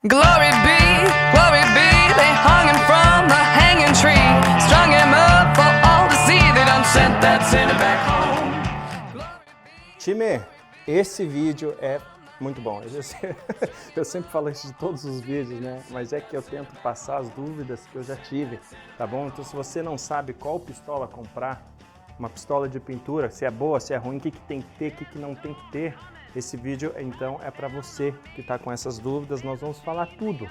Glory be, they hung him from the hanging tree. Strung him up for all to see, they done sent that sinner back home. Time, esse vídeo é muito bom. Eu sempre falo isso de todos os vídeos, né? Mas é que eu tento passar as dúvidas que eu já tive, tá bom? Então se você não sabe qual pistola comprar, uma pistola de pintura, se é boa, se é ruim, o que tem que ter, o que não tem que ter, esse vídeo então é para você que está com essas dúvidas. Nós vamos falar tudo,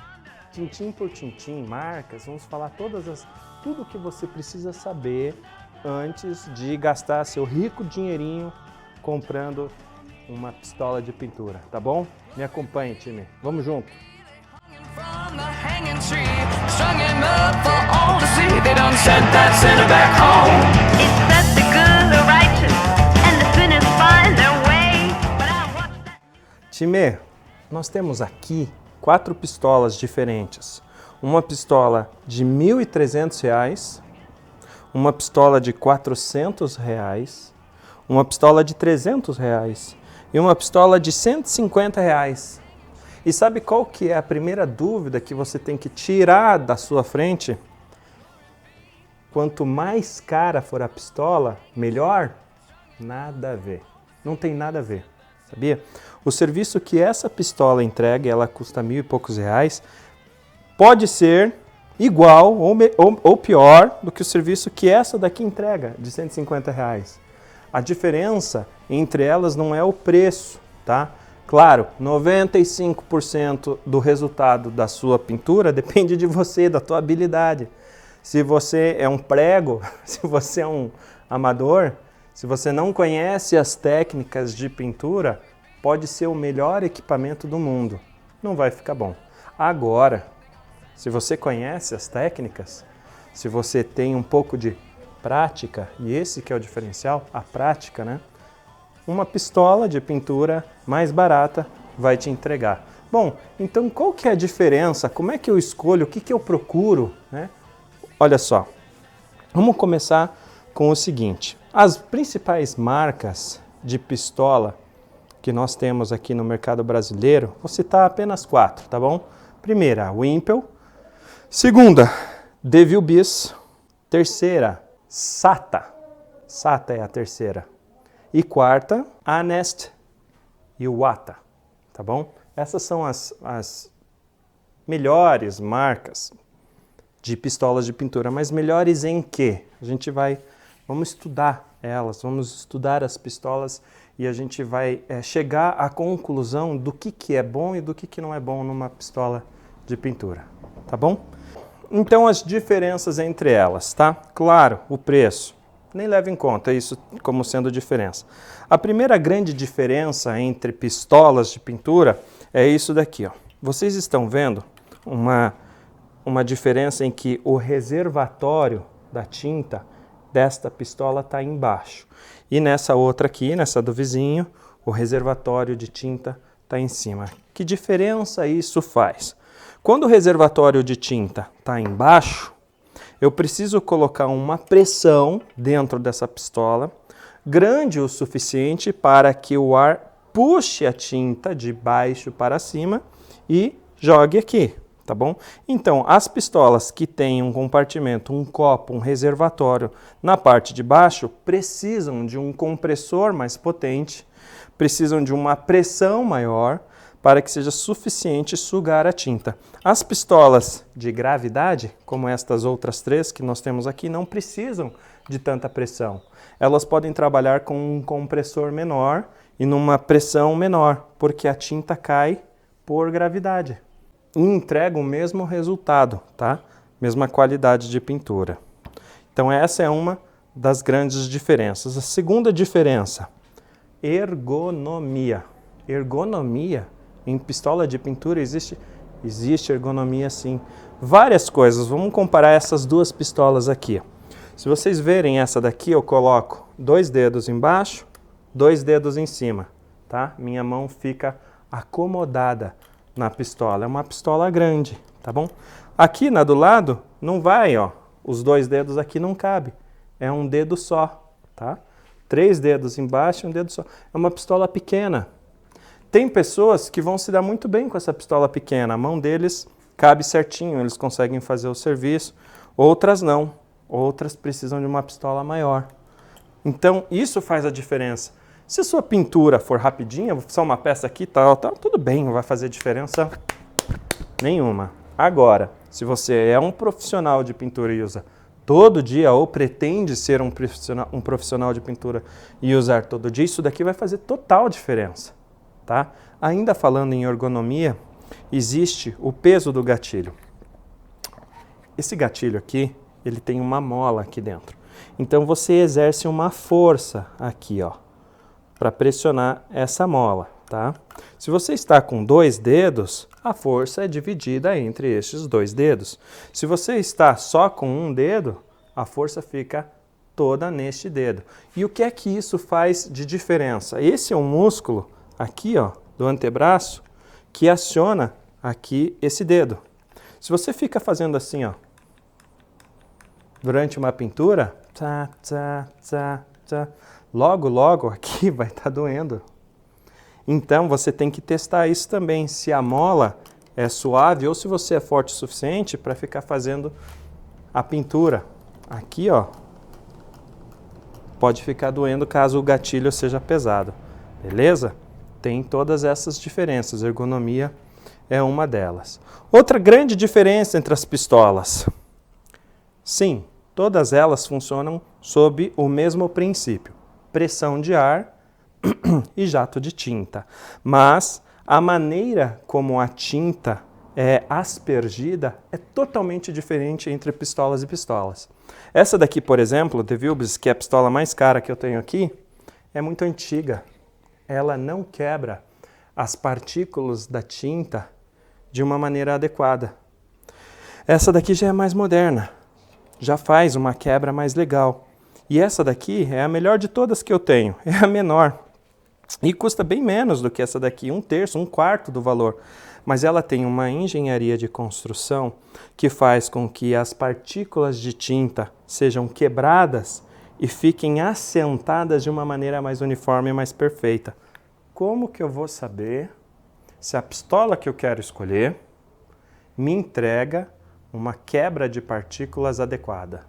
tintim por tintim, marcas, vamos falar tudo que você precisa saber antes de gastar seu rico dinheirinho comprando uma pistola de pintura, tá bom? Me acompanhe, time. Vamos junto! From the hanging tree, strung him up for all to see, they done sent that sinner back home. It says the good are righteous and the sinners find their way. But I watch that. Time, nós temos aqui 4 pistolas diferentes. Uma pistola de R$ 1.300, uma pistola de R$ 400, uma pistola de R$ 300 e uma pistola de R$ 150. E sabe qual que é a primeira dúvida que você tem que tirar da sua frente? Quanto mais cara for a pistola, melhor? Nada a ver. Não tem nada a ver, sabia? O serviço que essa pistola entrega, ela custa R$ 1.000 e poucos, pode ser igual ou pior do que o serviço que essa daqui entrega, de R$ 150. A diferença entre elas não é o preço, tá? Claro, 95% do resultado da sua pintura depende de você, da tua habilidade. Se você é um prego, se você é um amador, se você não conhece as técnicas de pintura, pode ser o melhor equipamento do mundo. Não vai ficar bom. Agora, se você conhece as técnicas, se você tem um pouco de prática, e esse que é o diferencial, a prática, né? Uma pistola de pintura mais barata vai te entregar. Bom, então qual que é a diferença? Como é que eu escolho? O que eu procuro, né? Olha só, vamos começar com o seguinte. As principais marcas de pistola que nós temos aqui no mercado brasileiro, vou citar apenas 4, tá bom? Primeira, Wimpel. Segunda, Devil Biss. Terceira, Sata. Sata é a terceira. E quarta, Anest e Wata, tá bom? Essas são as melhores marcas de pistolas de pintura, mas melhores em quê? Vamos estudar elas, vamos estudar as pistolas e a gente vai chegar à conclusão do que é bom e do que não é bom numa pistola de pintura, tá bom? Então as diferenças entre elas, tá? Claro, o preço. Nem leva em conta isso como sendo diferença. A primeira grande diferença entre pistolas de pintura é isso daqui, ó. Vocês estão vendo uma diferença em que o reservatório da tinta desta pistola está embaixo. E nessa outra aqui, nessa do vizinho, o reservatório de tinta está em cima. Que diferença isso faz? Quando o reservatório de tinta está embaixo, eu preciso colocar uma pressão dentro dessa pistola, grande o suficiente para que o ar puxe a tinta de baixo para cima e jogue aqui, tá bom? Então, as pistolas que têm um compartimento, um copo, um reservatório na parte de baixo, precisam de um compressor mais potente, precisam de uma pressão maior, para que seja suficiente sugar a tinta. As pistolas de gravidade, como estas outras 3 que nós temos aqui, não precisam de tanta pressão. Elas podem trabalhar com um compressor menor e numa pressão menor, porque a tinta cai por gravidade. E entrega o mesmo resultado, tá? Mesma qualidade de pintura. Então essa é uma das grandes diferenças. A segunda diferença, ergonomia. Ergonomia? Em pistola de pintura existe ergonomia sim. Várias coisas. Vamos comparar essas 2 pistolas aqui. Se vocês verem essa daqui, eu coloco 2 dedos embaixo, 2 dedos em cima, tá? Minha mão fica acomodada na pistola. É uma pistola grande, tá bom? Aqui na do lado, não vai, ó. Os 2 dedos aqui não cabem. É um dedo só, tá? 3 dedos embaixo e um dedo só. É uma pistola pequena. Tem pessoas que vão se dar muito bem com essa pistola pequena, a mão deles cabe certinho, eles conseguem fazer o serviço, outras não, outras precisam de uma pistola maior. Então, isso faz a diferença. Se a sua pintura for rapidinha, só uma peça aqui, tal, tudo bem, não vai fazer diferença nenhuma. Agora, se você é um profissional de pintura e usa todo dia, ou pretende ser um profissional de pintura e usar todo dia, isso daqui vai fazer total diferença, tá? Ainda falando em ergonomia, existe o peso do gatilho. Esse gatilho aqui, ele tem uma mola aqui dentro. Então você exerce uma força aqui, ó, para pressionar essa mola, tá? Se você está com 2 dedos, a força é dividida entre estes 2 dedos. Se você está só com um dedo, a força fica toda neste dedo. E o que é que isso faz de diferença? Esse é um músculo aqui, ó, do antebraço, que aciona aqui esse dedo. Se você fica fazendo assim, ó, durante uma pintura, tsa, tsa, tsa, tsa, logo aqui vai estar doendo. Então você tem que testar isso também, se a mola é suave ou se você é forte o suficiente para ficar fazendo a pintura. Aqui, ó, pode ficar doendo caso o gatilho seja pesado, beleza? Tem todas essas diferenças, ergonomia é uma delas. Outra grande diferença entre as pistolas. Sim, todas elas funcionam sob o mesmo princípio, pressão de ar e jato de tinta. Mas a maneira como a tinta é aspergida é totalmente diferente entre pistolas e pistolas. Essa daqui, por exemplo, The Vilbis, que é a pistola mais cara que eu tenho aqui, é muito antiga. Ela não quebra as partículas da tinta de uma maneira adequada. Essa daqui já é mais moderna, já faz uma quebra mais legal. E essa daqui é a melhor de todas que eu tenho, é a menor. E custa bem menos do que essa daqui, 1/3, 1/4 do valor. Mas ela tem uma engenharia de construção que faz com que as partículas de tinta sejam quebradas e fiquem assentadas de uma maneira mais uniforme e mais perfeita. Como que eu vou saber se a pistola que eu quero escolher me entrega uma quebra de partículas adequada?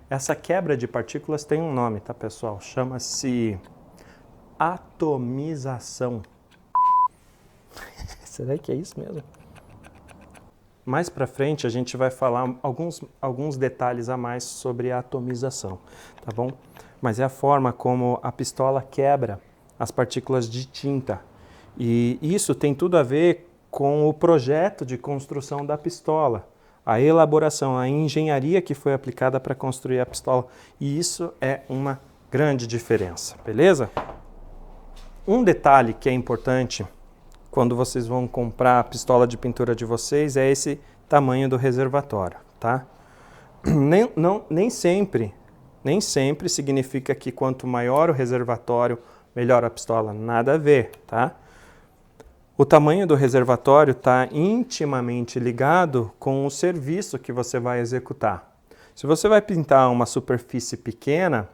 Essa quebra de partículas tem um nome, tá, pessoal? Chama-se atomização. Será que é isso mesmo? Mais para frente a gente vai falar alguns detalhes a mais sobre a atomização, tá bom? Mas é a forma como a pistola quebra as partículas de tinta. E isso tem tudo a ver com o projeto de construção da pistola, a elaboração, a engenharia que foi aplicada para construir a pistola. E isso é uma grande diferença, beleza? Um detalhe que é importante quando vocês vão comprar a pistola de pintura de vocês é esse tamanho do reservatório, tá? Nem sempre significa que quanto maior o reservatório, melhor a pistola. Nada a ver, tá? O tamanho do reservatório está intimamente ligado com o serviço que você vai executar. Se você vai pintar uma superfície pequena,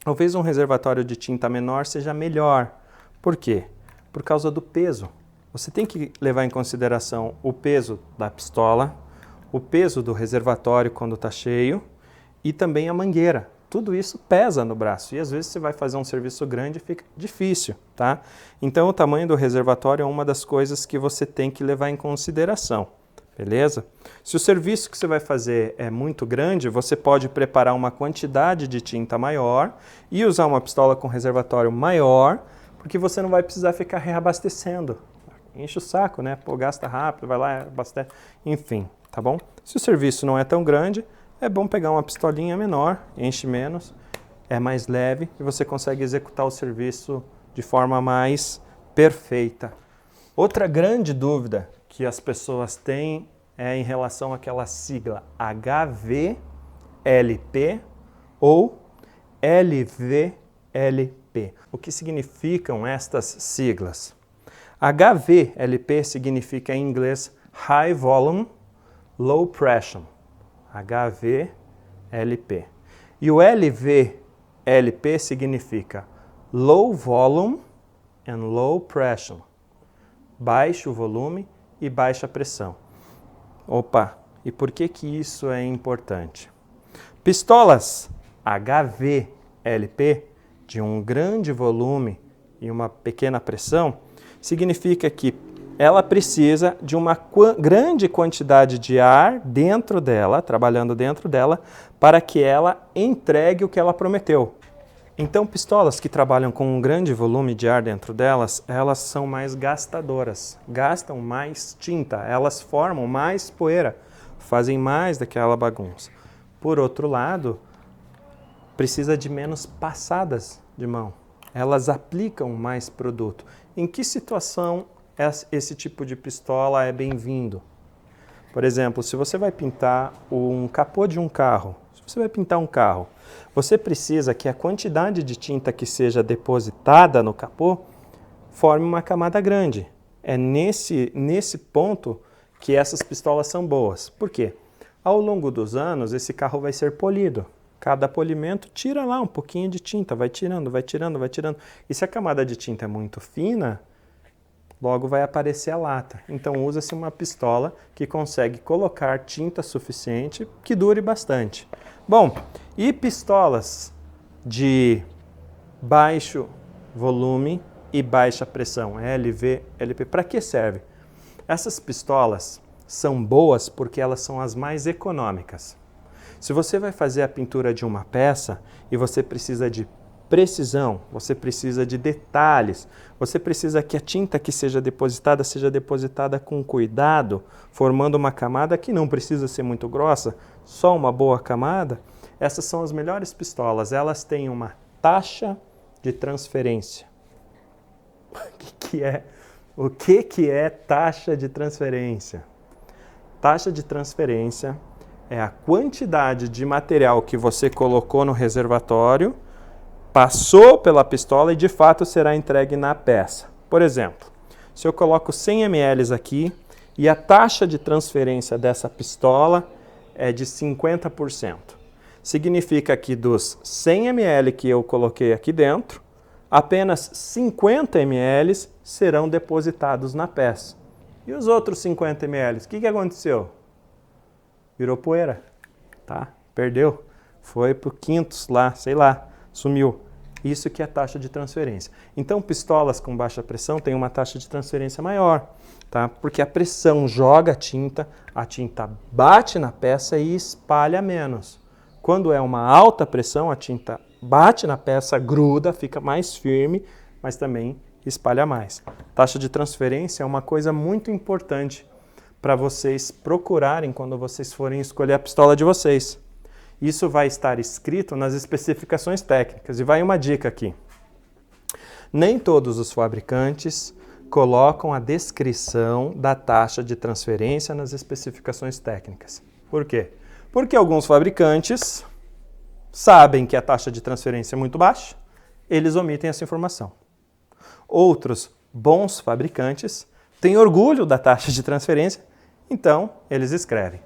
talvez um reservatório de tinta menor seja melhor. Por quê? Por causa do peso. Você tem que levar em consideração o peso da pistola, o peso do reservatório quando está cheio e também a mangueira. Tudo isso pesa no braço e às vezes você vai fazer um serviço grande e fica difícil, tá? Então o tamanho do reservatório é uma das coisas que você tem que levar em consideração, beleza? Se o serviço que você vai fazer é muito grande, você pode preparar uma quantidade de tinta maior e usar uma pistola com reservatório maior, porque você não vai precisar ficar reabastecendo. Enche o saco, né? Pô, gasta rápido, vai lá, abastece, enfim, tá bom? Se o serviço não é tão grande, é bom pegar uma pistolinha menor, enche menos, é mais leve e você consegue executar o serviço de forma mais perfeita. Outra grande dúvida que as pessoas têm é em relação àquela sigla HVLP ou LVLP. O que significam estas siglas? HVLP significa em inglês High Volume, Low Pressure. HVLP. E o LVLP significa Low Volume and Low Pressure. baixo volume e baixa pressão. Opa, e por que isso é importante? Pistolas HVLP de um grande volume e uma pequena pressão significa que ela precisa de uma grande quantidade de ar dentro dela, trabalhando dentro dela, para que ela entregue o que ela prometeu. Então, pistolas que trabalham com um grande volume de ar dentro delas, elas são mais gastadoras, gastam mais tinta, elas formam mais poeira, fazem mais daquela bagunça. Por outro lado, precisa de menos passadas de mão, elas aplicam mais produto. Em que situação esse tipo de pistola é bem-vindo? Por exemplo, se você vai pintar um capô de um carro, você precisa que a quantidade de tinta que seja depositada no capô forme uma camada grande. É nesse ponto que essas pistolas são boas. Por quê? Ao longo dos anos, esse carro vai ser polido. Cada polimento tira lá um pouquinho de tinta, vai tirando. E se a camada de tinta é muito fina, logo vai aparecer a lata. Então usa-se uma pistola que consegue colocar tinta suficiente que dure bastante. Bom, e pistolas de baixo volume e baixa pressão, LV, LP, para que serve? Essas pistolas são boas porque elas são as mais econômicas. Se você vai fazer a pintura de uma peça e você precisa de precisão, você precisa de detalhes, você precisa que a tinta que seja depositada com cuidado, formando uma camada que não precisa ser muito grossa, só uma boa camada, essas são as melhores pistolas. Elas têm uma taxa de transferência. O que é taxa de transferência? Taxa de transferência é a quantidade de material que você colocou no reservatório, passou pela pistola e de fato será entregue na peça. Por exemplo, se eu coloco 100 ml aqui e a taxa de transferência dessa pistola é de 50%. Significa que dos 100 ml que eu coloquei aqui dentro, apenas 50 ml serão depositados na peça. E os outros 50 ml, o que aconteceu? Virou poeira, tá? Perdeu, foi pro quintos lá, sei lá, sumiu. Isso que é a taxa de transferência. Então, pistolas com baixa pressão têm uma taxa de transferência maior, tá? Porque a pressão joga a tinta bate na peça e espalha menos. Quando é uma alta pressão, a tinta bate na peça, gruda, fica mais firme, mas também espalha mais. Taxa de transferência é uma coisa muito importante para vocês procurarem quando vocês forem escolher a pistola de vocês. Isso vai estar escrito nas especificações técnicas. E vai uma dica aqui. Nem todos os fabricantes colocam a descrição da taxa de transferência nas especificações técnicas. Por quê? Porque alguns fabricantes sabem que a taxa de transferência é muito baixa, eles omitem essa informação. Outros bons fabricantes têm orgulho da taxa de transferência, então eles escrevem.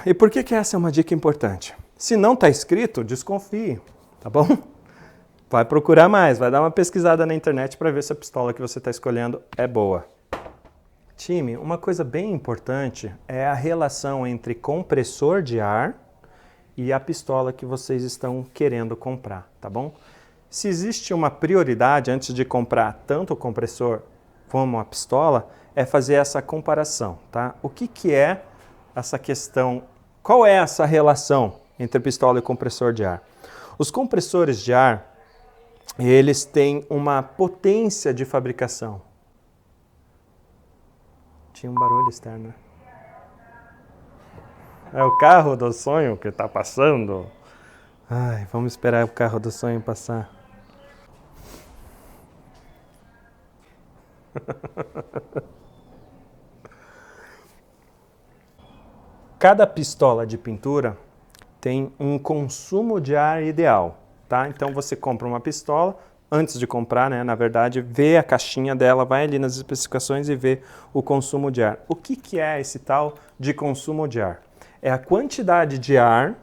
E por que essa é uma dica importante? Se não está escrito, desconfie, tá bom? Vai procurar mais, vai dar uma pesquisada na internet para ver se a pistola que você está escolhendo é boa. Time, uma coisa bem importante é a relação entre compressor de ar e a pistola que vocês estão querendo comprar, tá bom? Se existe uma prioridade antes de comprar tanto o compressor como a pistola, é fazer essa comparação, tá? O que é essa questão, qual é essa relação entre pistola e compressor de ar? Os compressores de ar, eles têm uma potência de fabricação. Tinha um barulho externo, né? É o carro do sonho que está passando. Ai, vamos esperar o carro do sonho passar. Cada pistola de pintura tem um consumo de ar ideal, tá? Então você compra uma pistola, antes de comprar, né, na verdade, vê a caixinha dela, vai ali nas especificações e vê o consumo de ar. O que é esse tal de consumo de ar? É a quantidade de ar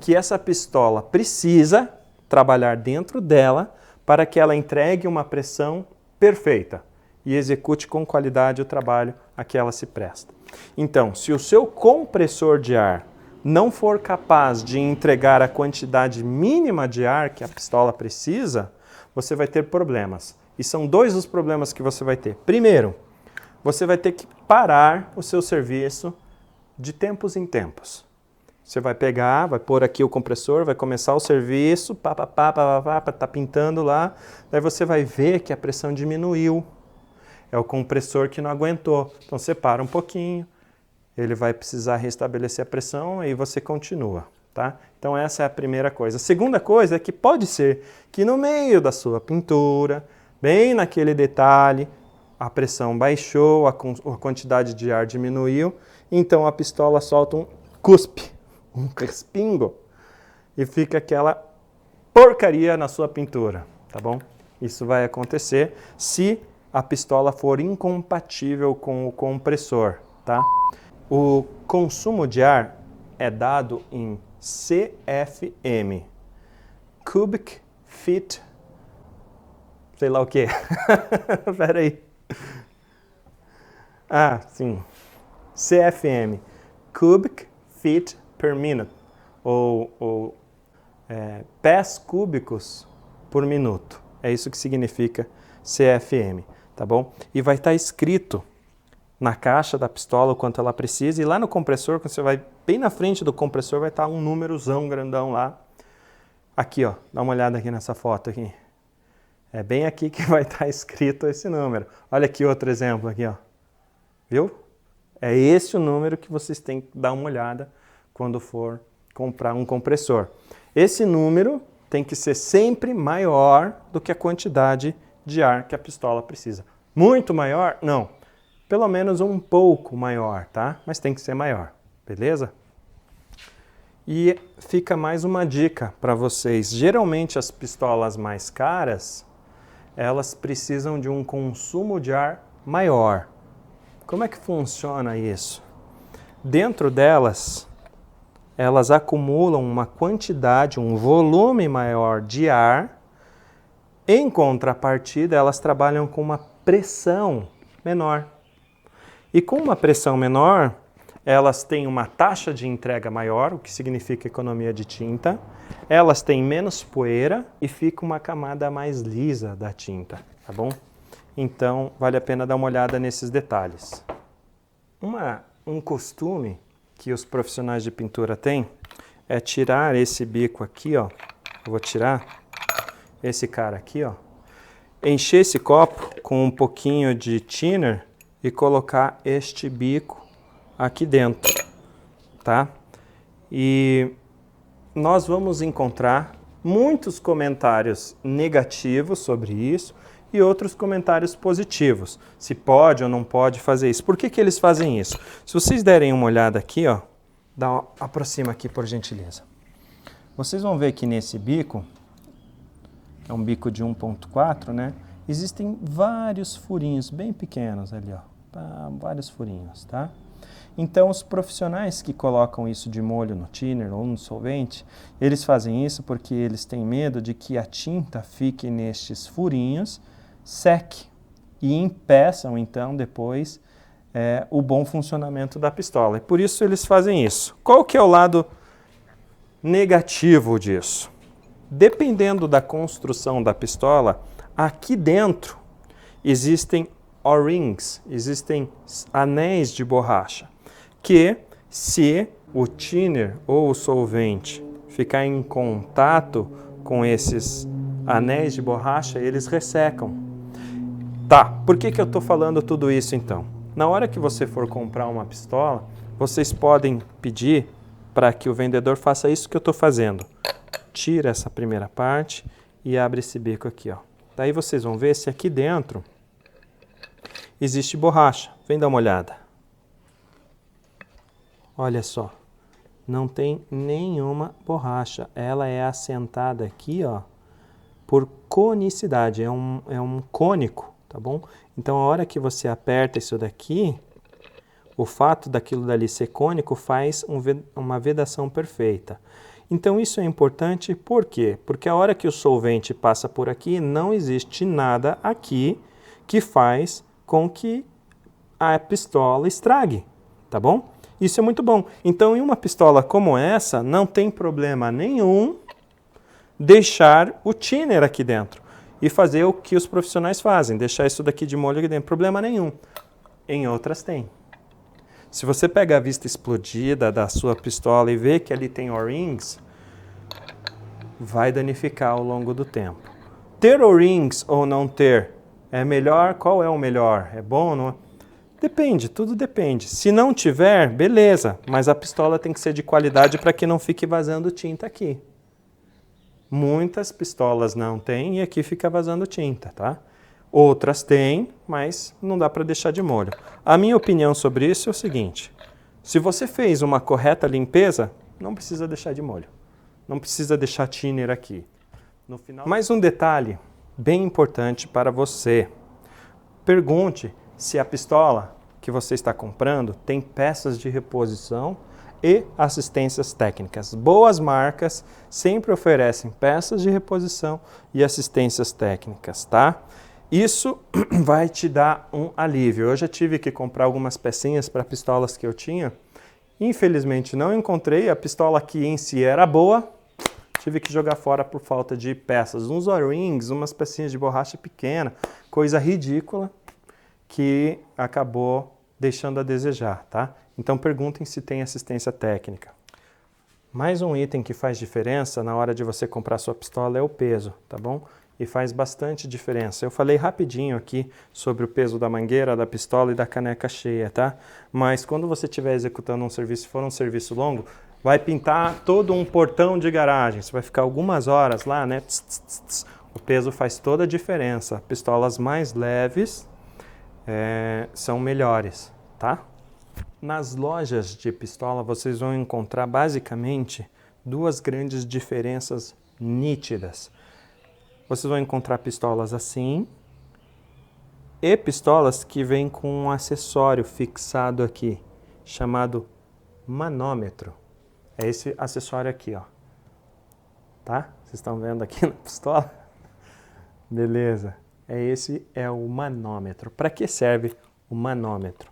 que essa pistola precisa trabalhar dentro dela para que ela entregue uma pressão perfeita. e execute com qualidade o trabalho a que ela se presta. Então, se o seu compressor de ar não for capaz de entregar a quantidade mínima de ar que a pistola precisa, você vai ter problemas. E são dois os problemas que você vai ter. Primeiro, você vai ter que parar o seu serviço de tempos em tempos. Você vai pegar, vai pôr aqui o compressor, vai começar o serviço, tá pintando lá, daí você vai ver que a pressão diminuiu. É o compressor que não aguentou. Então você para um pouquinho, ele vai precisar restabelecer a pressão e você continua, tá? Então essa é a primeira coisa. A segunda coisa é que pode ser que no meio da sua pintura, bem naquele detalhe, a pressão baixou, a quantidade de ar diminuiu, então a pistola solta um cuspe, um respingo, e fica aquela porcaria na sua pintura, tá bom? Isso vai acontecer se a pistola for incompatível com o compressor, tá? O consumo de ar é dado em CFM, Cubic Feet, sei lá o que. Espera aí. Ah, sim. CFM, Cubic Feet per Minute, ou pés cúbicos por minuto. É isso que significa CFM, tá bom? E vai estar escrito na caixa da pistola o quanto ela precisa, e lá no compressor, quando você vai bem na frente do compressor, vai estar um númerozão grandão lá. Aqui, ó, dá uma olhada aqui nessa foto aqui. É bem aqui que vai estar escrito esse número. Olha aqui outro exemplo aqui, ó. Viu? É esse o número que vocês têm que dar uma olhada quando for comprar um compressor. Esse número tem que ser sempre maior do que a quantidade de ar que a pistola precisa. Muito maior? Não. Pelo menos um pouco maior, tá? Mas tem que ser maior, beleza? E fica mais uma dica para vocês. Geralmente as pistolas mais caras, elas precisam de um consumo de ar maior. Como é que funciona isso? Dentro delas, elas acumulam uma quantidade, um volume maior de ar. Em contrapartida, elas trabalham com uma pressão menor. E com uma pressão menor, elas têm uma taxa de entrega maior, o que significa economia de tinta. Elas têm menos poeira e fica uma camada mais lisa da tinta, tá bom? Então, vale a pena dar uma olhada nesses detalhes. Um costume que os profissionais de pintura têm é tirar esse bico aqui, ó. Eu vou tirar esse cara aqui, ó. Encher esse copo com um pouquinho de thinner e colocar este bico aqui dentro, tá? E nós vamos encontrar muitos comentários negativos sobre isso e outros comentários positivos. Se pode ou não pode fazer isso. Por que que eles fazem isso? Se vocês derem uma olhada aqui, ó, aproxima aqui por gentileza. Vocês vão ver que nesse bico, é um bico de 1.4, né? Existem vários furinhos bem pequenos ali, ó. Vários furinhos, tá? Então, os profissionais que colocam isso de molho no thinner ou no solvente, eles fazem isso porque eles têm medo de que a tinta fique nestes furinhos, seque e impeçam, então, depois o bom funcionamento da pistola. E por isso eles fazem isso. Qual que é o lado negativo disso? Dependendo da construção da pistola, aqui dentro existem O-rings, existem anéis de borracha, que se o thinner ou o solvente ficar em contato com esses anéis de borracha, eles ressecam. Tá, por que que eu estou falando tudo isso então? Na hora que você for comprar uma pistola, vocês podem pedir para que o vendedor faça isso que eu estou fazendo. Tira essa primeira parte e abre esse bico aqui, ó. Daí vocês vão ver se aqui dentro existe borracha. Vem dar uma olhada. Olha só, não tem nenhuma borracha. Ela é assentada aqui, ó, por conicidade. É um cônico, tá bom? Então, a hora que você aperta isso daqui, o fato daquilo dali ser cônico faz uma vedação perfeita. Então, isso é importante por quê? Porque a hora que o solvente passa por aqui, não existe nada aqui que faz com que a pistola estrague, tá bom? Isso é muito bom. Então, em uma pistola como essa, não tem problema nenhum deixar o thinner aqui dentro e fazer o que os profissionais fazem, deixar isso daqui de molho aqui dentro. Problema nenhum. Em outras tem. Se você pega a vista explodida da sua pistola e vê que ali tem O-rings, vai danificar ao longo do tempo. Ter O-rings ou não ter é melhor? Qual é o melhor? É bom ou não? Depende, tudo depende. Se não tiver, beleza, mas a pistola tem que ser de qualidade para que não fique vazando tinta aqui. Muitas pistolas não têm e aqui fica vazando tinta, tá? Outras têm, mas não dá para deixar de molho. A minha opinião sobre isso é o seguinte: se você fez uma correta limpeza, não precisa deixar de molho. Não precisa deixar thinner aqui. No final... Mais um detalhe bem importante para você. Pergunte se a pistola que você está comprando tem peças de reposição e assistências técnicas. Boas marcas sempre oferecem peças de reposição e assistências técnicas, tá? Isso vai te dar um alívio. Eu já tive que comprar algumas pecinhas para pistolas que eu tinha. Infelizmente não encontrei. A pistola aqui em si era boa. Tive que jogar fora por falta de peças. Uns O-rings, umas pecinhas de borracha pequena. Coisa ridícula que acabou deixando a desejar, tá? Então perguntem se tem assistência técnica. Mais um item que faz diferença na hora de você comprar sua pistola é o peso, tá bom? E faz bastante diferença. Eu falei rapidinho aqui sobre o peso da mangueira, da pistola e da caneca cheia, tá? Mas quando você estiver executando um serviço, se for um serviço longo, vai pintar todo um portão de garagem. Você vai ficar algumas horas lá, né? Tss, tss, tss. O peso faz toda a diferença. Pistolas mais leves são melhores, tá? Nas lojas de pistola vocês vão encontrar basicamente duas grandes diferenças nítidas. Vocês vão encontrar pistolas assim e pistolas que vêm com um acessório fixado aqui, chamado manômetro. É esse acessório aqui, ó. Tá? Vocês estão vendo aqui na pistola? Beleza. Esse é o manômetro. Para que serve o manômetro?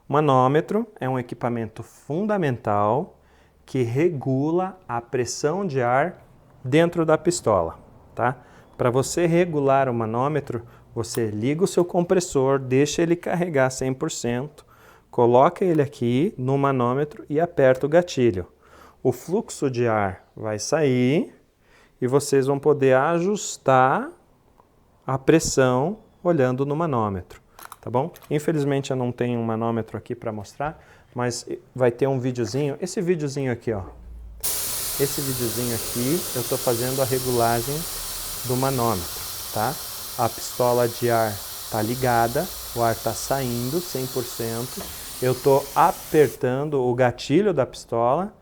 O manômetro é um equipamento fundamental que regula a pressão de ar dentro da pistola, tá? Para você regular o manômetro, você liga o seu compressor, deixa ele carregar 100%, coloca ele aqui no manômetro e aperta o gatilho. O fluxo de ar vai sair e vocês vão poder ajustar a pressão olhando no manômetro, tá bom? Infelizmente eu não tenho um manômetro aqui para mostrar, mas vai ter um videozinho, esse videozinho aqui, ó. Esse videozinho aqui eu estou fazendo a regulagem do manômetro, tá? A pistola de ar está ligada, o ar está saindo 100%. Eu estou apertando o gatilho da pistola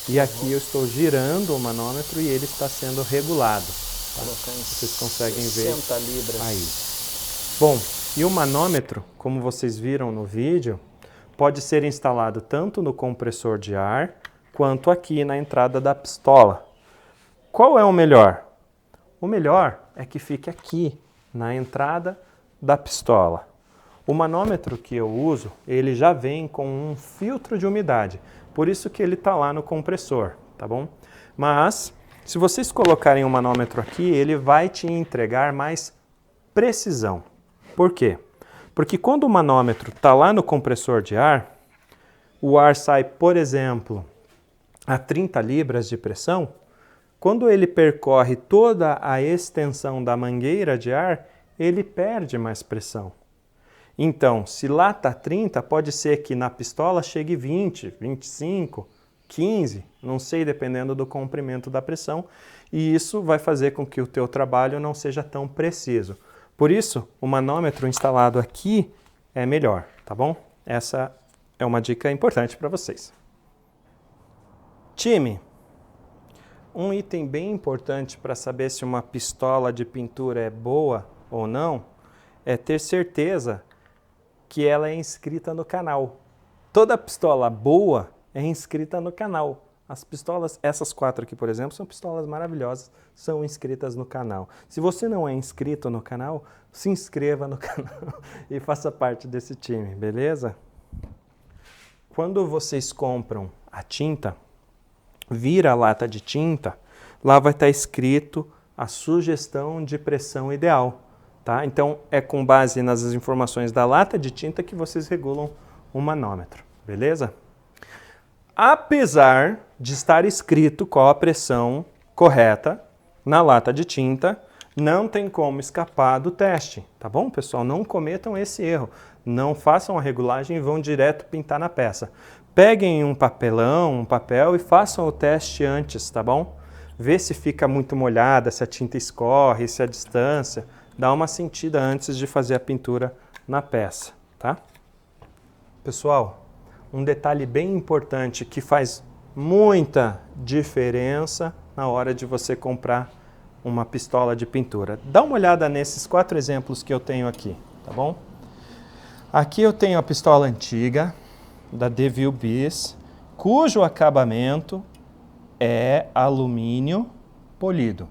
e aqui eu estou girando o manômetro e ele está sendo regulado. Tá? Vocês conseguem ver 60 libras. aí. Bom, e o manômetro, como vocês viram no vídeo, pode ser instalado tanto no compressor de ar quanto aqui na entrada da pistola. Qual é o melhor? O melhor é que fique aqui na entrada da pistola. O manômetro que eu uso, ele já vem com um filtro de umidade, por isso que ele está lá no compressor, tá bom? Mas, se vocês colocarem o manômetro aqui, ele vai te entregar mais precisão. Por quê? Porque quando o manômetro está lá no compressor de ar, o ar sai, por exemplo, a 30 libras de pressão, quando ele percorre toda a extensão da mangueira de ar, ele perde mais pressão. Então, se lá está 30, pode ser que na pistola chegue 20, 25, 15, não sei, dependendo do comprimento da pressão, e isso vai fazer com que o teu trabalho não seja tão preciso. Por isso, o manômetro instalado aqui é melhor, tá bom? Essa é uma dica importante para vocês. Time, um item bem importante para saber se uma pistola de pintura é boa ou não é ter certeza que ela é inscrita no canal. Toda pistola boa é inscrita no canal. As pistolas, essas 4 aqui, por exemplo, são pistolas maravilhosas, são inscritas no canal. Se você não é inscrito no canal, se inscreva no canal e faça parte desse time, beleza? Quando vocês compram a tinta, vira a lata de tinta, lá vai estar escrito a sugestão de pressão ideal, tá? Então, é com base nas informações da lata de tinta que vocês regulam o manômetro, beleza? Apesar de estar escrito qual a pressão correta na lata de tinta, não tem como escapar do teste, tá bom, pessoal? Não cometam esse erro. Não façam a regulagem e vão direto pintar na peça. Peguem um papelão, um papel e façam o teste antes, tá bom? Vê se fica muito molhada, se a tinta escorre, se a distância. Dá uma sentida antes de fazer a pintura na peça, tá? Pessoal, um detalhe bem importante que faz muita diferença na hora de você comprar uma pistola de pintura. Dá uma olhada nesses 4 exemplos que eu tenho aqui, tá bom? Aqui eu tenho a pistola antiga da DeVille Bis, cujo acabamento é alumínio polido.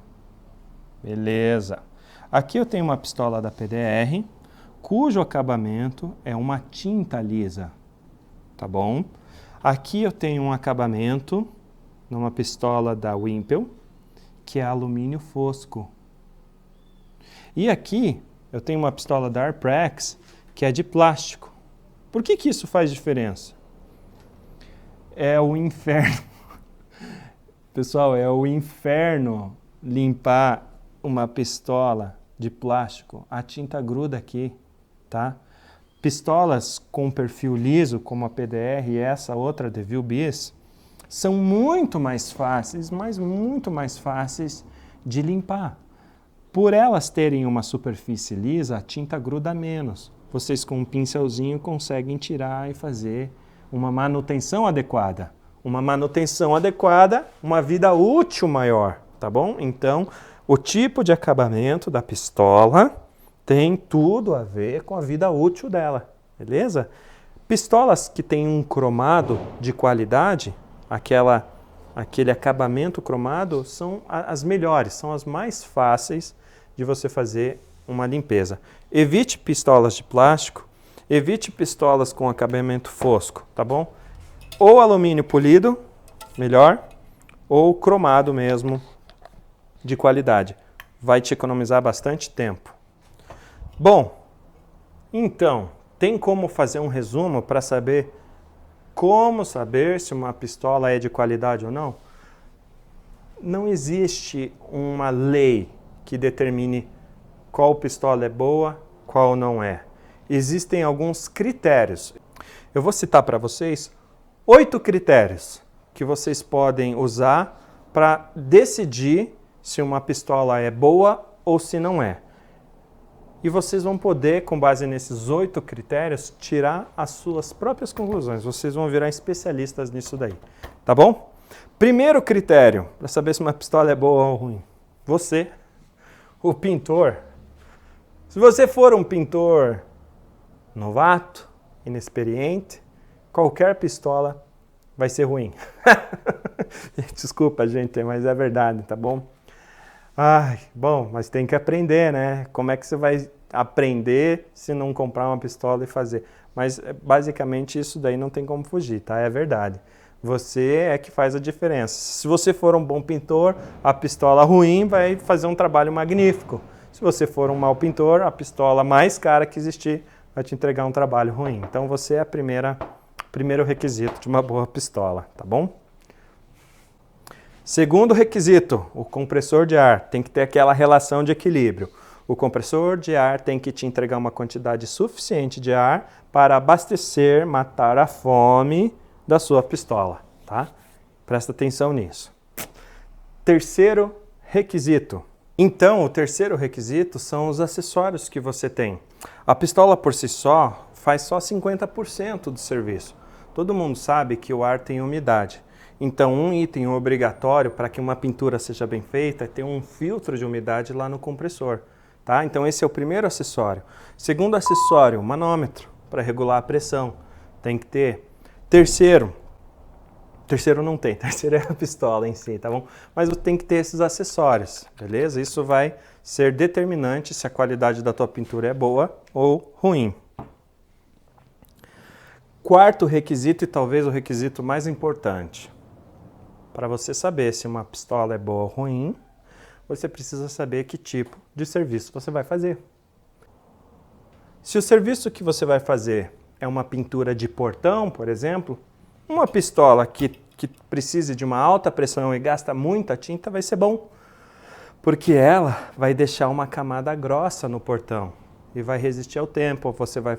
Beleza. Aqui eu tenho uma pistola da PDR, cujo acabamento é uma tinta lisa. Tá bom? Aqui eu tenho um acabamento numa pistola da Wimpel, que é alumínio fosco. E aqui eu tenho uma pistola da Arprex, que é de plástico. Por que isso faz diferença? É o inferno. Pessoal, é o inferno limpar uma pistola de plástico. A tinta gruda aqui, tá? Pistolas com perfil liso, como a PDR e essa outra DeVille Bis, são muito mais fáceis, mas muito mais fáceis de limpar. Por elas terem uma superfície lisa, a tinta gruda menos. Vocês com um pincelzinho conseguem tirar e fazer uma manutenção adequada. Uma manutenção adequada, uma vida útil maior, tá bom? Então, o tipo de acabamento da pistola tem tudo a ver com a vida útil dela, beleza? Pistolas que têm um cromado de qualidade, aquele acabamento cromado, são as melhores, são as mais fáceis de você fazer uma limpeza. Evite pistolas de plástico, evite pistolas com acabamento fosco, tá bom? Ou alumínio polido, melhor, ou cromado mesmo, de qualidade. Vai te economizar bastante tempo. Bom, então, tem como fazer um resumo para saber como saber se uma pistola é de qualidade ou não? Não existe uma lei que determine qual pistola é boa, qual não é. Existem alguns critérios. Eu vou citar para vocês 8 critérios que vocês podem usar para decidir se uma pistola é boa ou se não é. E vocês vão poder, com base nesses 8 critérios, tirar as suas próprias conclusões. Vocês vão virar especialistas nisso daí, tá bom? Primeiro critério, para saber se uma pistola é boa ou ruim. Você, o pintor. Se você for um pintor novato, inexperiente, qualquer pistola vai ser ruim. Desculpa, gente, mas é verdade, tá bom? Ai, bom, mas tem que aprender, né? Como é que você vai aprender se não comprar uma pistola e fazer? Mas basicamente isso daí não tem como fugir, tá? É verdade. Você é que faz a diferença. Se você for um bom pintor, a pistola ruim vai fazer um trabalho magnífico. Se você for um mau pintor, a pistola mais cara que existir vai te entregar um trabalho ruim. Então você é primeiro requisito de uma boa pistola, tá bom? Segundo requisito, o compressor de ar tem que ter aquela relação de equilíbrio. O compressor de ar tem que te entregar uma quantidade suficiente de ar para abastecer, matar a fome da sua pistola, tá? Presta atenção nisso. Terceiro requisito. Então, o terceiro requisito são os acessórios que você tem. A pistola por si só faz só 50% do serviço. Todo mundo sabe que o ar tem umidade. Então, um item obrigatório para que uma pintura seja bem feita é ter um filtro de umidade lá no compressor, tá? Então, esse é o primeiro acessório. Segundo acessório, Terceiro não tem, terceiro é a pistola em si, tá bom? Mas tem que ter esses acessórios, beleza? Isso vai ser determinante se a qualidade da tua pintura é boa ou ruim. Quarto requisito, e talvez o requisito mais importante. Para você saber se uma pistola é boa ou ruim, você precisa saber que tipo de serviço você vai fazer. Se o serviço que você vai fazer é uma pintura de portão, por exemplo, uma pistola que precise de uma alta pressão e gasta muita tinta vai ser bom, porque ela vai deixar uma camada grossa no portão e vai resistir ao tempo. Você vai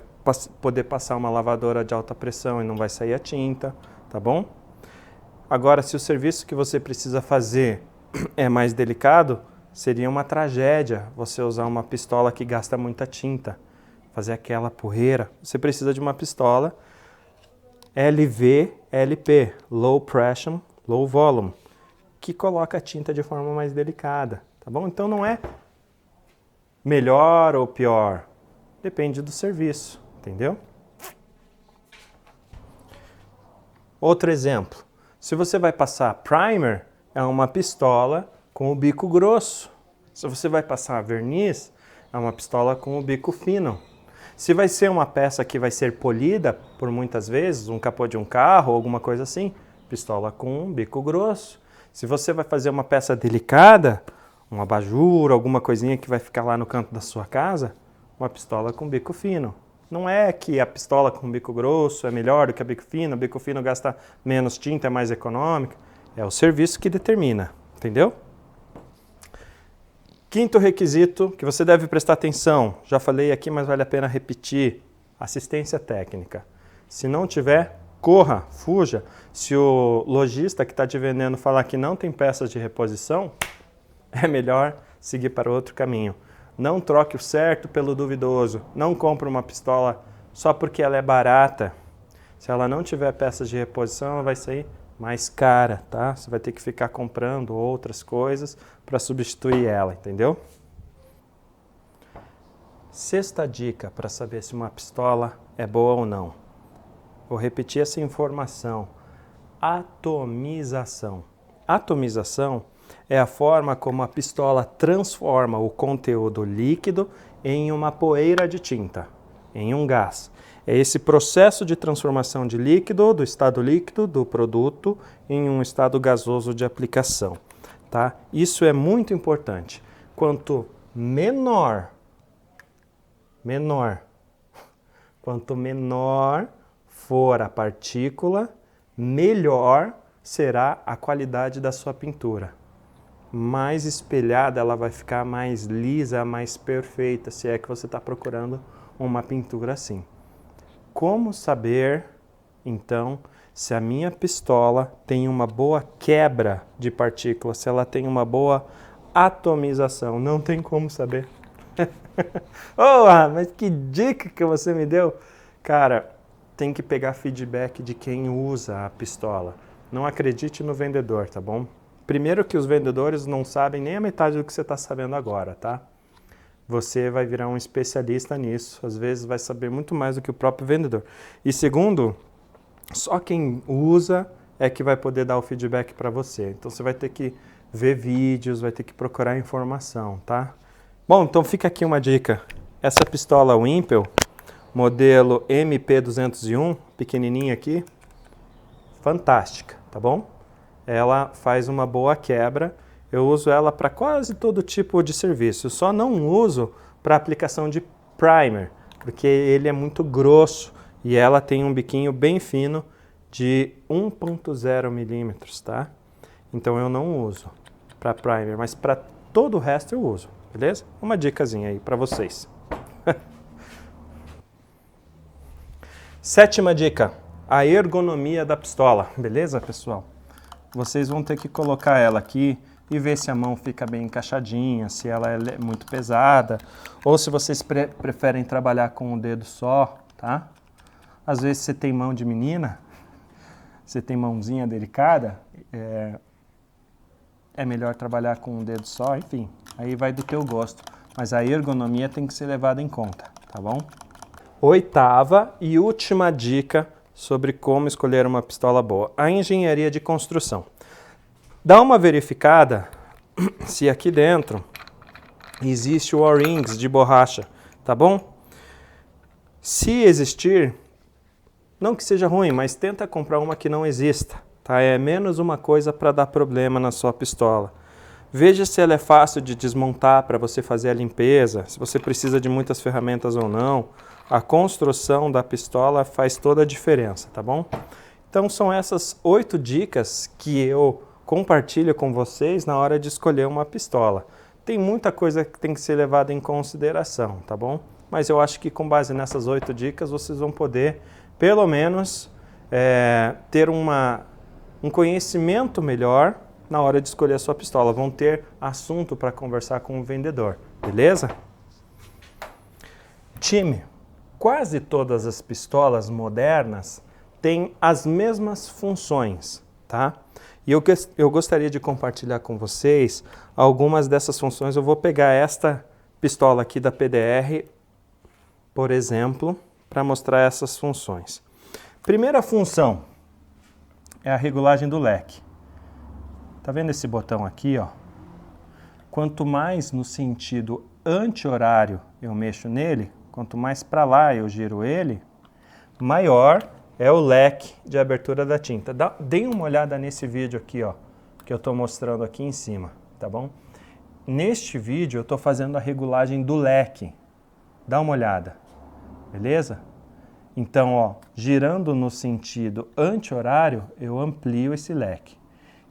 poder passar uma lavadora de alta pressão e não vai sair a tinta, tá bom? Agora, se o serviço que você precisa fazer é mais delicado, seria uma tragédia você usar uma pistola que gasta muita tinta, fazer aquela porreira. Você precisa de uma pistola LVLP, Low Pressure, Low Volume, que coloca a tinta de forma mais delicada, tá bom? Então não é melhor ou pior, depende do serviço, entendeu? Outro exemplo, se você vai passar primer, é uma pistola com o bico grosso. Se você vai passar verniz, é uma pistola com o bico fino. Se vai ser uma peça que vai ser polida por muitas vezes, um capô de um carro, alguma coisa assim, pistola com um bico grosso. Se você vai fazer uma peça delicada, um abajur, alguma coisinha que vai ficar lá no canto da sua casa, uma pistola com bico fino. Não é que a pistola com bico grosso é melhor do que a bico fino gasta menos tinta, é mais econômico. É o serviço que determina, entendeu? Quinto requisito que você deve prestar atenção, já falei aqui, mas vale a pena repetir, assistência técnica. Se não tiver, corra, fuja. Se o lojista que está te vendendo falar que não tem peças de reposição, é melhor seguir para outro caminho. Não troque o certo pelo duvidoso. Não compre uma pistola só porque ela é barata. Se ela não tiver peças de reposição, ela vai sair mais cara, tá? Você vai ter que ficar comprando outras coisas para substituir ela, entendeu? Sexta dica para saber se uma pistola é boa ou não. Vou repetir essa informação. Atomização. Atomização é a forma como a pistola transforma o conteúdo líquido em uma poeira de tinta, em um gás. É esse processo de transformação de líquido, do estado líquido do produto, em um estado gasoso de aplicação. Tá? Isso é muito importante. Quanto menor for a partícula, melhor será a qualidade da sua pintura. Mais espelhada ela vai ficar, mais lisa, mais perfeita, se é que você está procurando uma pintura assim. Como saber, então, se a minha pistola tem uma boa quebra de partículas, se ela tem uma boa atomização? Não tem como saber. Oh, mas que dica que você me deu! Cara, tem que pegar feedback de quem usa a pistola. Não acredite no vendedor, tá bom? Primeiro que os vendedores não sabem nem a metade do que você está sabendo agora, tá? Você vai virar um especialista nisso, às vezes vai saber muito mais do que o próprio vendedor. E segundo, só quem usa é que vai poder dar o feedback para você. Então você vai ter que ver vídeos, vai ter que procurar informação, tá? Bom, então fica aqui uma dica. Essa pistola Wimpel, modelo MP201, pequenininha aqui, fantástica, tá bom? Ela faz uma boa quebra. Eu uso ela para quase todo tipo de serviço. Eu só não uso para aplicação de primer, porque ele é muito grosso e ela tem um biquinho bem fino de 1.0 milímetros, tá? Então eu não uso para primer, mas para todo o resto eu uso, beleza? Uma dicasinha aí para vocês. Sétima dica, a ergonomia da pistola, beleza, pessoal? Vocês vão ter que colocar ela aqui e ver se a mão fica bem encaixadinha, se ela é muito pesada, ou se vocês preferem trabalhar com um dedo só, tá? Às vezes você tem mão de menina, você tem mãozinha delicada, é melhor trabalhar com um dedo só, enfim, aí vai do teu gosto. Mas a ergonomia tem que ser levada em conta, tá bom? Oitava e última dica sobre como escolher uma pistola boa. A engenharia de construção. Dá uma verificada se aqui dentro existe o O-rings de borracha, tá bom? Se existir, não que seja ruim, mas tenta comprar uma que não exista, tá? É menos uma coisa para dar problema na sua pistola. Veja se ela é fácil de desmontar para você fazer a limpeza, se você precisa de muitas ferramentas ou não. A construção da pistola faz toda a diferença, tá bom? Então são essas 8 dicas que eu compartilho com vocês na hora de escolher uma pistola. Tem muita coisa que tem que ser levada em consideração, tá bom? Mas eu acho que com base nessas 8 dicas vocês vão poder, pelo menos, ter um conhecimento melhor na hora de escolher a sua pistola. Vão ter assunto para conversar com o vendedor, beleza? Time. Quase todas as pistolas modernas têm as mesmas funções, tá? E eu gostaria de compartilhar com vocês algumas dessas funções. Eu vou pegar esta pistola aqui da PDR, por exemplo, para mostrar essas funções. Primeira função é a regulagem do leque. Tá vendo esse botão aqui, ó? Quanto mais no sentido anti-horário eu mexo nele, quanto mais para lá eu giro ele, maior é o leque de abertura da tinta. Deem uma olhada nesse vídeo aqui, ó, que eu estou mostrando aqui em cima, tá bom? Neste vídeo eu estou fazendo a regulagem do leque. Dá uma olhada, beleza? Então, ó, girando no sentido anti-horário, eu amplio esse leque.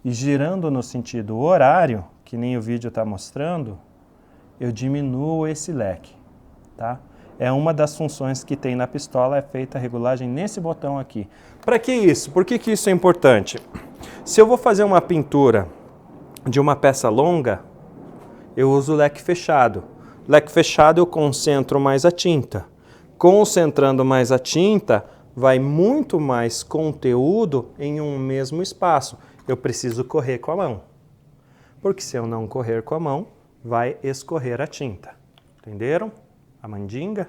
E girando no sentido horário, que nem o vídeo está mostrando, eu diminuo esse leque, tá? É uma das funções que tem na pistola, é feita a regulagem nesse botão aqui. Para que isso? Por que isso é importante? Se eu vou fazer uma pintura de uma peça longa, eu uso o leque fechado. Leque fechado eu concentro mais a tinta. Concentrando mais a tinta, vai muito mais conteúdo em um mesmo espaço. Eu preciso correr com a mão. Porque se eu não correr com a mão, vai escorrer a tinta. Entenderam? A mandinga.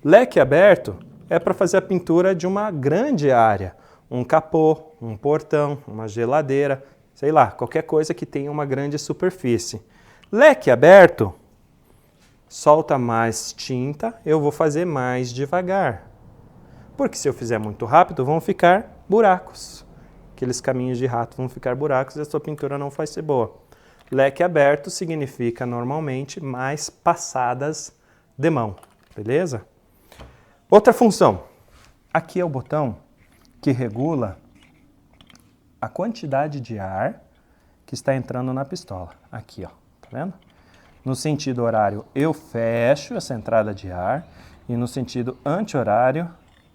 Leque aberto é para fazer a pintura de uma grande área. Um capô, um portão, uma geladeira, sei lá, qualquer coisa que tenha uma grande superfície. Leque aberto solta mais tinta, eu vou fazer mais devagar. Porque se eu fizer muito rápido, vão ficar buracos. Aqueles caminhos de rato vão ficar buracos e a sua pintura não vai ser boa. Leque aberto significa normalmente mais passadas de mão, beleza? Outra função. Aqui é o botão que regula a quantidade de ar que está entrando na pistola. Aqui, ó, tá vendo? No sentido horário, eu fecho essa entrada de ar e no sentido anti-horário,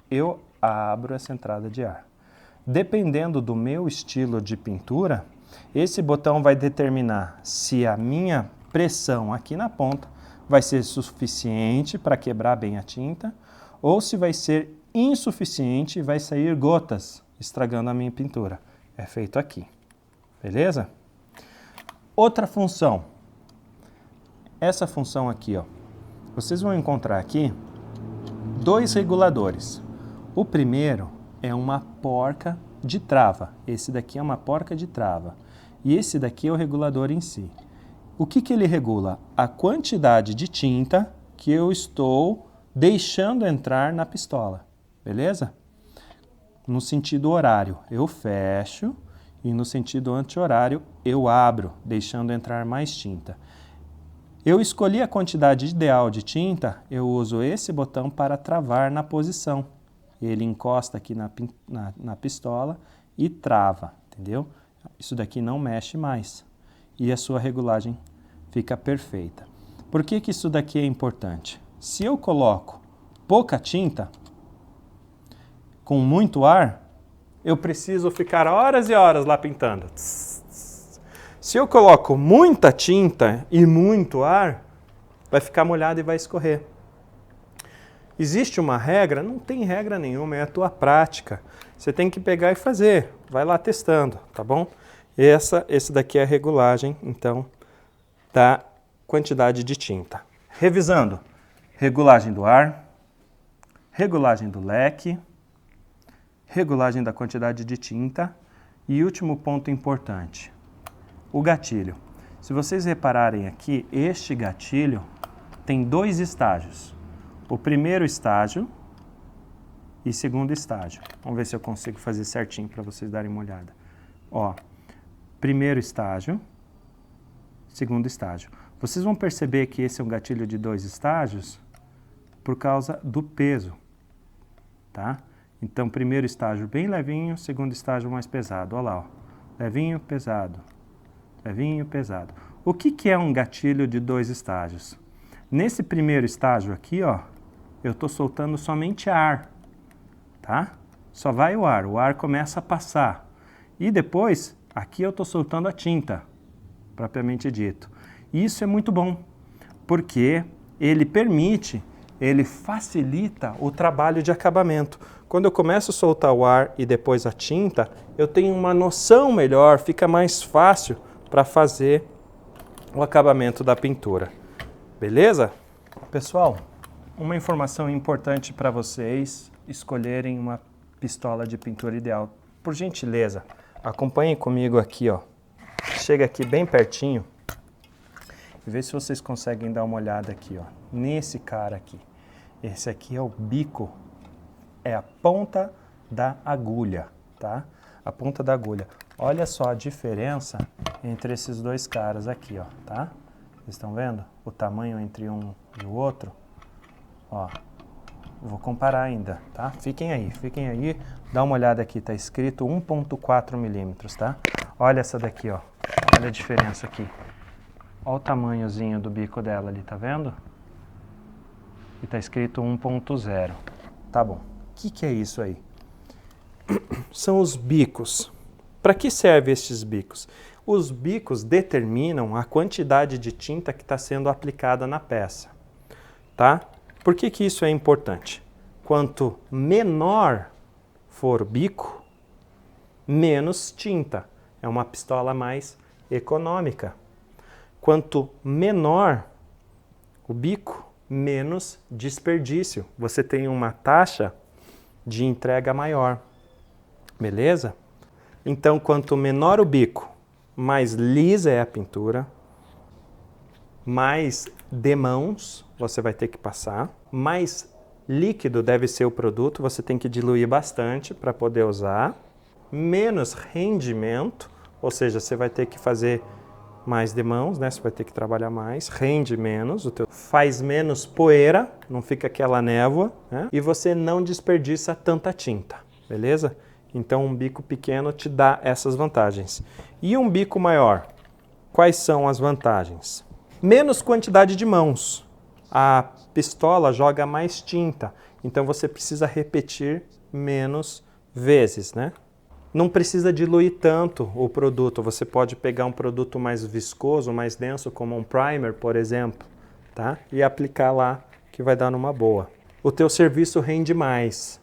eu abro essa entrada de ar. Dependendo do meu estilo de pintura, esse botão vai determinar se a minha pressão aqui na ponta vai ser suficiente para quebrar bem a tinta ou se vai ser insuficiente e vai sair gotas, estragando a minha pintura. É feito aqui, beleza? Outra função. Essa função aqui, ó. Vocês vão encontrar aqui 2 reguladores. O primeiro é uma porca de trava. Esse daqui é uma porca de trava. E esse daqui é o regulador em si. O que ele regula? A quantidade de tinta que eu estou deixando entrar na pistola. Beleza? No sentido horário, eu fecho e no sentido anti-horário, eu abro, deixando entrar mais tinta. Eu escolhi a quantidade ideal de tinta, eu uso esse botão para travar na posição. Ele encosta aqui na pistola e trava, entendeu? Isso daqui não mexe mais. E a sua regulagem fica perfeita. Por que isso daqui é importante? Se eu coloco pouca tinta, com muito ar, eu preciso ficar horas e horas lá pintando. Se eu coloco muita tinta e muito ar, vai ficar molhado e vai escorrer. Existe uma regra? Não tem regra nenhuma, é a tua prática. Você tem que pegar e fazer, vai lá testando, tá bom? Esse daqui é a regulagem, então, da quantidade de tinta. Revisando, regulagem do ar, regulagem do leque, regulagem da quantidade de tinta e último ponto importante, o gatilho. Se vocês repararem aqui, este gatilho tem 2 estágios. O primeiro estágio e segundo estágio. Vamos ver se eu consigo fazer certinho para vocês darem uma olhada. Ó, primeiro estágio, segundo estágio. Vocês vão perceber que esse é um gatilho de 2 estágios por causa do peso, tá? Então, primeiro estágio bem levinho, segundo estágio mais pesado. Olha lá, ó. Levinho, pesado. Levinho, pesado. O que é um gatilho de 2 estágios? Nesse primeiro estágio aqui, ó, eu estou soltando somente ar, tá? Só vai o ar começa a passar. E depois, aqui eu estou soltando a tinta, propriamente dito. Isso é muito bom, porque ele facilita o trabalho de acabamento. Quando eu começo a soltar o ar e depois a tinta, eu tenho uma noção melhor, fica mais fácil para fazer o acabamento da pintura. Beleza? Pessoal, uma informação importante para vocês escolherem uma pistola de pintura ideal. Por gentileza, acompanhem comigo aqui, ó. Chega aqui bem pertinho e vê se vocês conseguem dar uma olhada aqui, ó, nesse cara aqui. Esse aqui é o bico, é a ponta da agulha, tá? A ponta da agulha. Olha só a diferença entre esses 2 caras aqui, ó, tá? Vocês estão vendo o tamanho entre um e o outro? Ó, vou comparar ainda, tá? Fiquem aí, dá uma olhada aqui, tá escrito 1.4 milímetros, tá? Olha essa daqui, ó, olha a diferença aqui. Olha o tamanhozinho do bico dela ali, tá vendo? E tá escrito 1.0. Tá bom. O que é isso aí? São os bicos. Para que servem estes bicos? Os bicos determinam a quantidade de tinta que está sendo aplicada na peça, tá? Por que isso é importante? Quanto menor for o bico, menos tinta. É uma pistola mais econômica. Quanto menor o bico, menos desperdício. Você tem uma taxa de entrega maior. Beleza? Então, quanto menor o bico, mais lisa é a pintura, mais demãos você vai ter que passar, mais líquido deve ser o produto, você tem que diluir bastante para poder usar, menos rendimento, ou seja, você vai ter que fazer mais demãos, né? Você vai ter que trabalhar mais, rende menos, faz menos poeira, não fica aquela névoa, né? E você não desperdiça tanta tinta, beleza? Então um bico pequeno te dá essas vantagens. E um bico maior, quais são as vantagens? Menos quantidade de mãos. A pistola joga mais tinta, então você precisa repetir menos vezes, né? Não precisa diluir tanto o produto, você pode pegar um produto mais viscoso, mais denso, como um primer, por exemplo, tá? E aplicar lá, que vai dar numa boa. O teu serviço rende mais.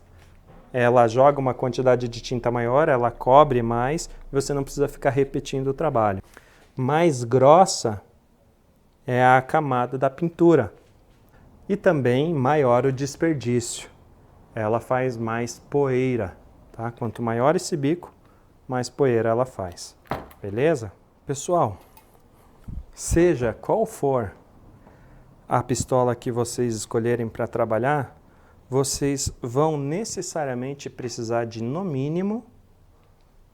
Ela joga uma quantidade de tinta maior, ela cobre mais, você não precisa ficar repetindo o trabalho. Mais grossa é a camada da pintura. E também maior o desperdício. Ela faz mais poeira. Tá? Quanto maior esse bico, mais poeira ela faz. Beleza? Pessoal, seja qual for a pistola que vocês escolherem para trabalhar, vocês vão necessariamente precisar de, no mínimo,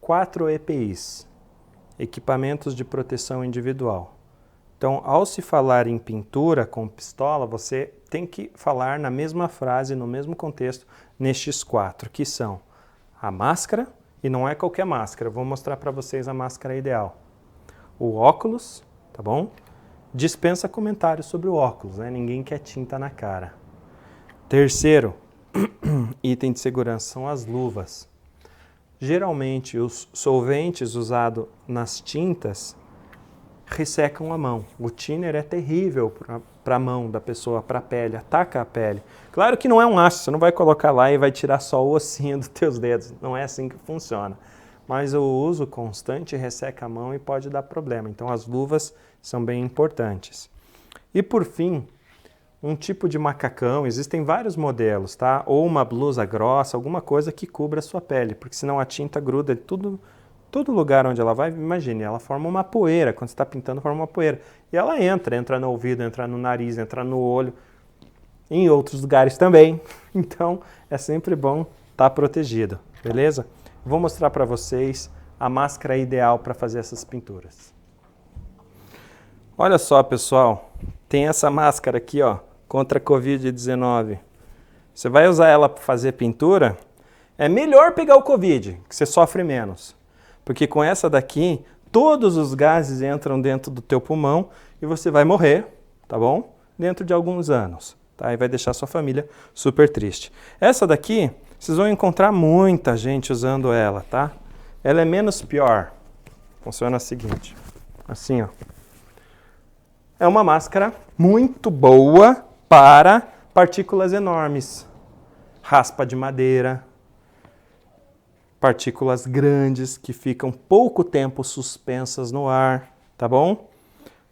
4 EPIs, equipamentos de proteção individual. Então, ao se falar em pintura com pistola, você tem que falar na mesma frase, no mesmo contexto, nestes 4, que são a máscara, e não é qualquer máscara, eu vou mostrar para vocês a máscara ideal. O óculos, tá bom? Dispensa comentários sobre o óculos, né? Ninguém quer tinta na cara. Terceiro item de segurança são as luvas. Geralmente, os solventes usados nas tintas ressecam a mão. O thinner é terrível para a mão da pessoa, para a pele, ataca a pele. Claro que não é um aço, você não vai colocar lá e vai tirar só o ossinho dos teus dedos. Não é assim que funciona. Mas o uso constante resseca a mão e pode dar problema. Então as luvas são bem importantes. E por fim, um tipo de macacão, existem vários modelos, tá? Ou uma blusa grossa, alguma coisa que cubra a sua pele, porque senão a tinta gruda em todo lugar onde ela vai. Imagine, ela forma uma poeira, quando você está pintando forma uma poeira. E ela entra no ouvido, entra no nariz, entra no olho, em outros lugares também. Então é sempre bom estar protegido, beleza? Vou mostrar para vocês a máscara ideal para fazer essas pinturas. Olha só, pessoal, tem essa máscara aqui, ó, contra a Covid-19. Você vai usar ela para fazer pintura, é melhor pegar o Covid, que você sofre menos. Porque com essa daqui, todos os gases entram dentro do teu pulmão e você vai morrer, tá bom? Dentro de alguns anos, tá? E vai deixar sua família super triste. Essa daqui, vocês vão encontrar muita gente usando ela, tá? Ela é menos pior. Funciona o seguinte, assim, ó. É uma máscara muito boa para partículas enormes. Raspa de madeira, partículas grandes que ficam pouco tempo suspensas no ar, tá bom?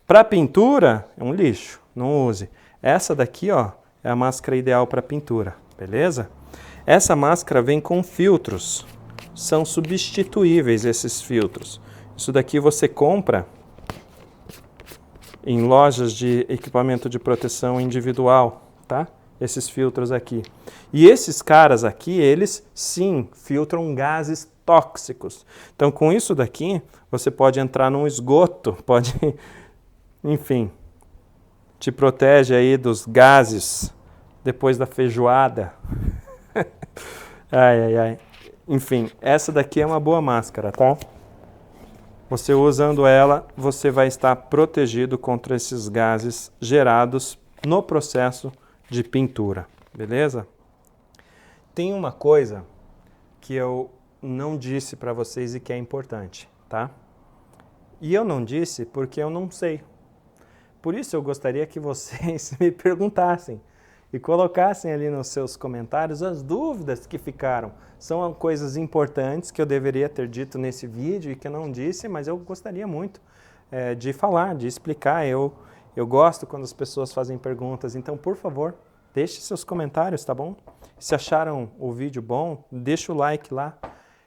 Para pintura, é um lixo, não use. Essa daqui, ó, é a máscara ideal para pintura, beleza? Essa máscara vem com filtros, são substituíveis esses filtros. Isso daqui você compra em lojas de equipamento de proteção individual, tá? Esses filtros aqui. E esses caras aqui, eles sim filtram gases tóxicos. Então, com isso daqui, você pode entrar num esgoto, pode, enfim, te protege aí dos gases depois da feijoada. Ai, ai, ai. Enfim, essa daqui é uma boa máscara, tá? Você usando ela, você vai estar protegido contra esses gases gerados no processo de pintura, beleza? Tem uma coisa que eu não disse para vocês e que é importante, tá? E eu não disse porque eu não sei. Por isso eu gostaria que vocês me perguntassem e colocassem ali nos seus comentários as dúvidas que ficaram. São coisas importantes que eu deveria ter dito nesse vídeo e que eu não disse, mas eu gostaria muito de falar, de explicar. Eu gosto quando as pessoas fazem perguntas, então, por favor, deixe seus comentários, tá bom? Se acharam o vídeo bom, deixa o like lá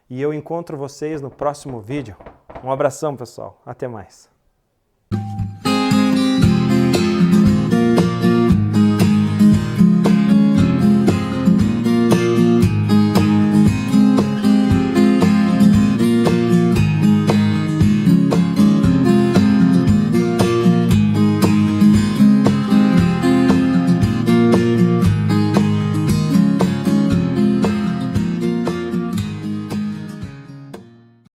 e eu encontro vocês no próximo vídeo. Um abração, pessoal. Até mais.